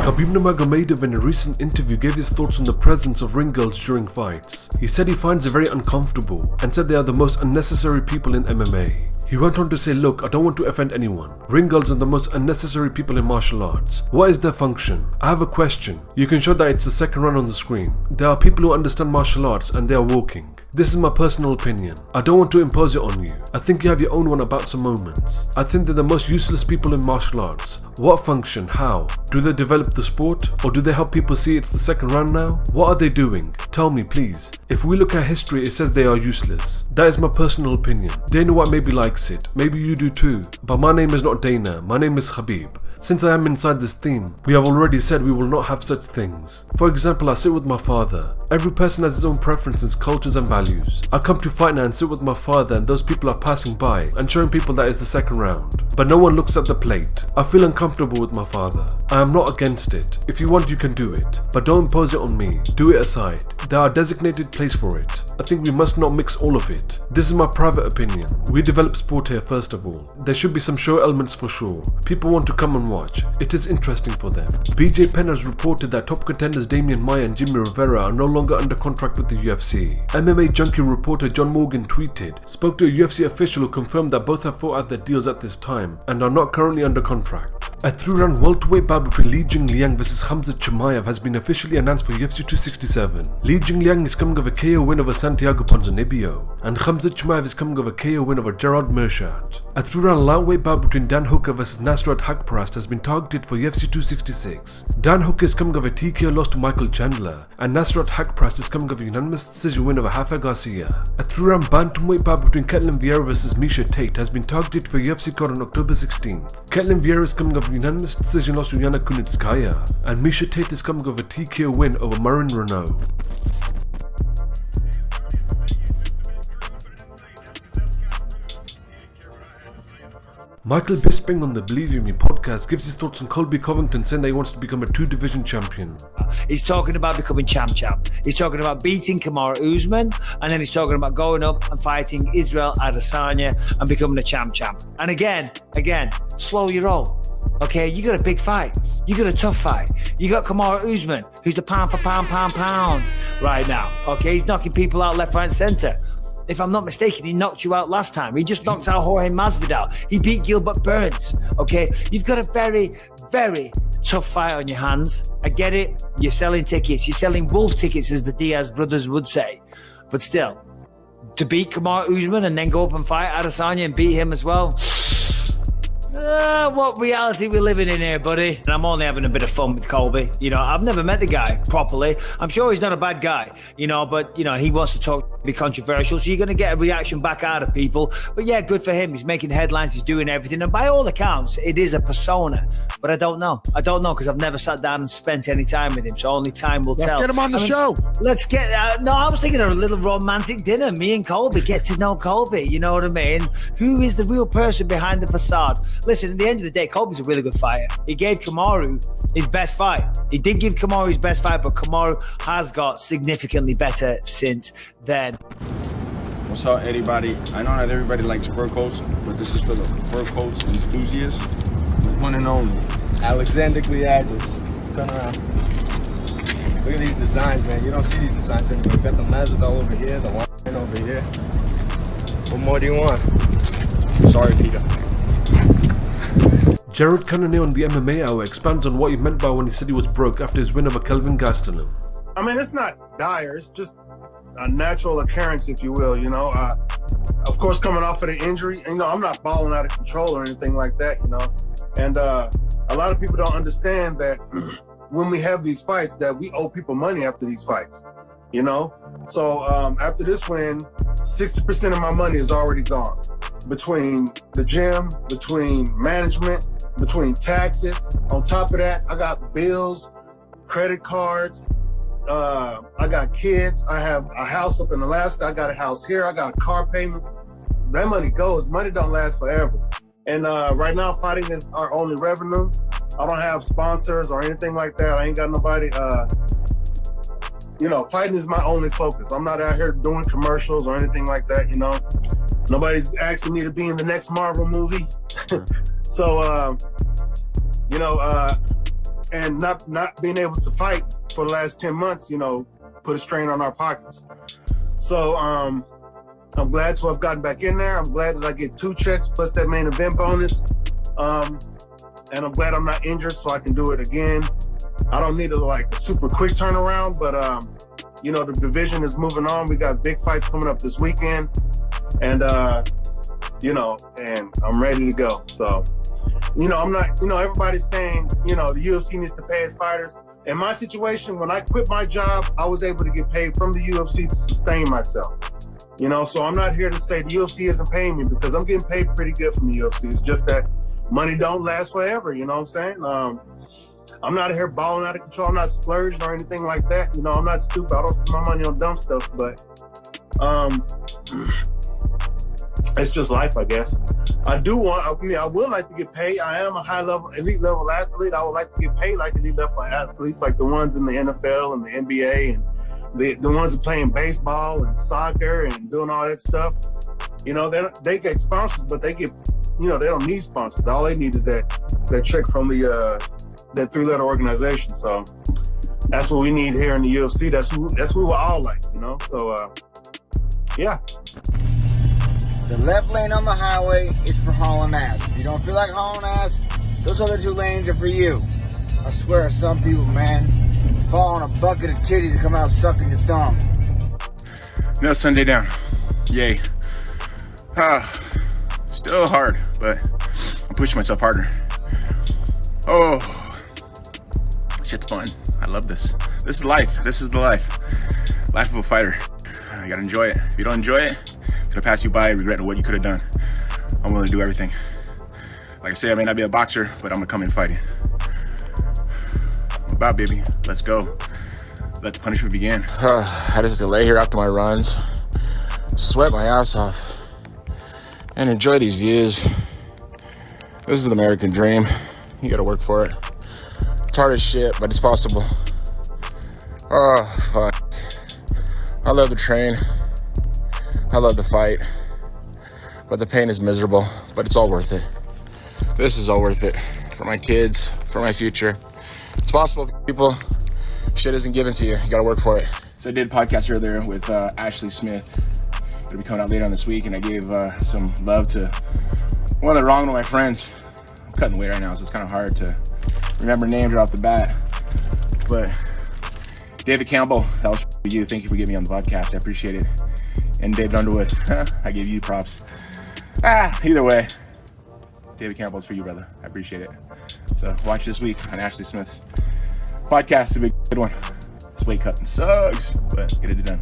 Khabib Nurmagomedov in a recent interview gave his thoughts on the presence of ring girls during fights. He said he finds it very uncomfortable and said they are the most unnecessary people in MMA. He went on to say, look, I don't want to offend anyone. Ring girls are the most unnecessary people in martial arts. What is their function? I have a question. You can show that it's the second round on the screen. There are people who understand martial arts and they are walking. This is my personal opinion. I don't want to impose it on you. I think you have your own one about some moments. I think they're the most useless people in martial arts. What function? How? Do they develop the sport? Or do they help people see it's the second round now? What are they doing? Tell me please. If we look at history, it says they are useless. That is my personal opinion. Dana White maybe likes it. Maybe you do too. But my name is not Dana. My name is Khabib. Since I am inside this theme, we have already said we will not have such things. For example, I sit with my father. Every person has his own preferences, cultures and values. I come to fight now and sit with my father and those people are passing by and showing people that it's the second round. But no one looks at the plate. I feel uncomfortable with my father. I am not against it. If you want, you can do it. But don't impose it on me. Do it aside. There are designated place for it. I think we must not mix all of it. This is my private opinion. We develop sport here first of all. There should be some show elements for sure. People want to come and watch. It is interesting for them. BJ Penn has reported that top contenders Demian Maia and Jimmie Rivera are no longer under contract with the UFC. MMA Junkie reporter John Morgan tweeted, spoke to a UFC official who confirmed that both have fought out their deals at this time and are not currently under contract. A 3-round welterweight bout between Li Jingliang vs Khamzat Chimaev has been officially announced for UFC 267. Li Jingliang is coming of a KO win over Santiago Ponzinibbio, and Khamzat Chimaev is coming of a KO win over Gerard Meerschaert. A 3-round lightweight bout between Dan Hooker vs Nasrat Haqparast has been targeted for UFC 266. Dan Hooker is coming of a TKO loss to Michael Chandler, and Nasrat Haqparast is coming of a unanimous decision win over Rafa Garcia. A 3-round bantamweight bout between Ketlen Vieira vs Miesha Tate has been targeted for UFC card on October 16th. Ketlen Vieira is coming of a unanimous decision loss to Yana Kunitskaya, and Miesha Tate is coming of a TKO win over Marin Renault. Michael Bisping on the Believe in Me podcast gives his thoughts on Colby Covington, saying that he wants to become a 2-division champion. He's talking about becoming champ. He's talking about beating Kamaru Usman, and then he's talking about going up and fighting Israel Adesanya and becoming a champ. And again, slow your roll. Okay, you got a big fight. You got a tough fight. You got Kamaru Usman, who's the pound for pound right now. Okay, he's knocking people out left, right, and center. If I'm not mistaken, he knocked you out last time. He just knocked out Jorge Masvidal. He beat Gilbert Burns. Okay, you've got a very, very tough fight on your hands. I get it. You're selling tickets. You're selling wolf tickets, as the Diaz brothers would say. But still, to beat Kamaru Usman and then go up and fight Adesanya and beat him as well. What reality we're living in here, buddy? And I'm only having a bit of fun with Colby. You know, I've never met the guy properly. I'm sure he's not a bad guy, you know, but, you know, he wants to talk, be controversial, so you're going to get a reaction back out of people. But yeah, good for him. He's making headlines, he's doing everything. And by all accounts, it is a persona. But I don't know because I've never sat down and spent any time with him. So only time will tell. Let's get him on the show. Let's get, no, I was thinking of a little romantic dinner. Me and Colby, get to know Colby. You know what I mean? Who is the real person behind the facade? Listen, at the end of the day, Colby's a really good fighter. He gave Kamaru his best fight. He did give Kamaru his best fight, but Kamaru has got significantly better since then. What's up, everybody? I know not everybody likes fur coats, but this is for the fur coats enthusiasts. The one and only Alexander Gliadis. Turn around. Look at these designs, man. You don't see these designs anymore. You got the Mazda over here, the one over here. What more do you want? Sorry, Peter. Jared Canonnier on the MMA Hour expands on what he meant by when he said he was broke after his win over Kelvin Gastelum. I mean, it's not dire. It's just a natural occurrence, if you will, you know. Of course, coming off of the injury, you know, I'm not balling out of control or anything like that, you know. And a lot of people don't understand that when we have these fights, that we owe people money after these fights, you know. So after this win, 60% of my money is already gone. Between the gym, between management, between taxes. On top of that, I got bills, credit cards, I got kids, I have a house up in Alaska, I got a house here, I got car payments. That money goes, money don't last forever. And right now, fighting is our only revenue. I don't have sponsors or anything like that. I ain't got nobody, you know, fighting is my only focus. I'm not out here doing commercials or anything like that, you know. Nobody's asking me to be in the next Marvel movie. So, you know, and not being able to fight for the last 10 months, you know, put a strain on our pockets. So I'm glad to have gotten back in there. I'm glad that I get 2 checks plus that main event bonus. And I'm glad I'm not injured so I can do it again. I don't need a super quick turnaround, but you know, the division is moving on. We got big fights coming up this weekend, and you know, and I'm ready to go. So, you know, I'm not, you know, everybody's saying, you know, the UFC needs to pay its fighters. In my situation, when I quit my job, I was able to get paid from the UFC to sustain myself. You know, so I'm not here to say the UFC isn't paying me, because I'm getting paid pretty good from the UFC. It's just that money don't last forever, you know what I'm saying? I'm not here balling out of control. I'm not splurging or anything like that. You know, I'm not stupid. I don't spend my money on dumb stuff, but it's just life, I guess. I would like to get paid. I am a elite level athlete. I would like to get paid like elite level athletes, like the ones in the NFL and the NBA and the ones that playing baseball and soccer and doing all that stuff. You know, they get sponsors, but they get, you know, they don't need sponsors. All they need is that check from that 3-letter organization. So that's what we need here in the UFC. That's who we're all like, you know. So yeah. The left lane on the highway is for hauling ass. If you don't feel like hauling ass, those other 2 lanes are for you. I swear, some people, man, fall on a bucket of titties and come out sucking your thumb. Another Sunday down. Yay. Still hard, but I'm pushing myself harder. Oh, shit's fun. I love this. This is life. This is the life. Life of a fighter. You gotta enjoy it. If you don't enjoy it, it's gonna pass you by regretting what you could have done. I'm willing to do everything. Like I say, I may not be a boxer, but I'm gonna come in fighting. I'm about, baby. Let's go. Let the punishment begin. I just lay here after my runs, sweat my ass off, and enjoy these views. This is the American dream. You gotta work for it. It's hard as shit, but it's possible. Oh, fuck. I love to train. I love to fight. But the pain is miserable, but it's all worth it. This is all worth it. For my kids, for my future. It's possible, people. Shit isn't given to you. You gotta work for it. So I did a podcast earlier with Ashley Smith. It'll be coming out later on this week, and I gave some love to one of my friends. I'm cutting weight right now, so it's kind of hard to remember names right off the bat. But David Campbell, that was for you. Thank you for getting me on the podcast. I appreciate it. And David Underwood, I gave you props. Either way, David Campbell's for you, brother. I appreciate it. So watch this week on Ashley Smith's podcast. It'll be a good one. This weight cutting sucks, but get it done.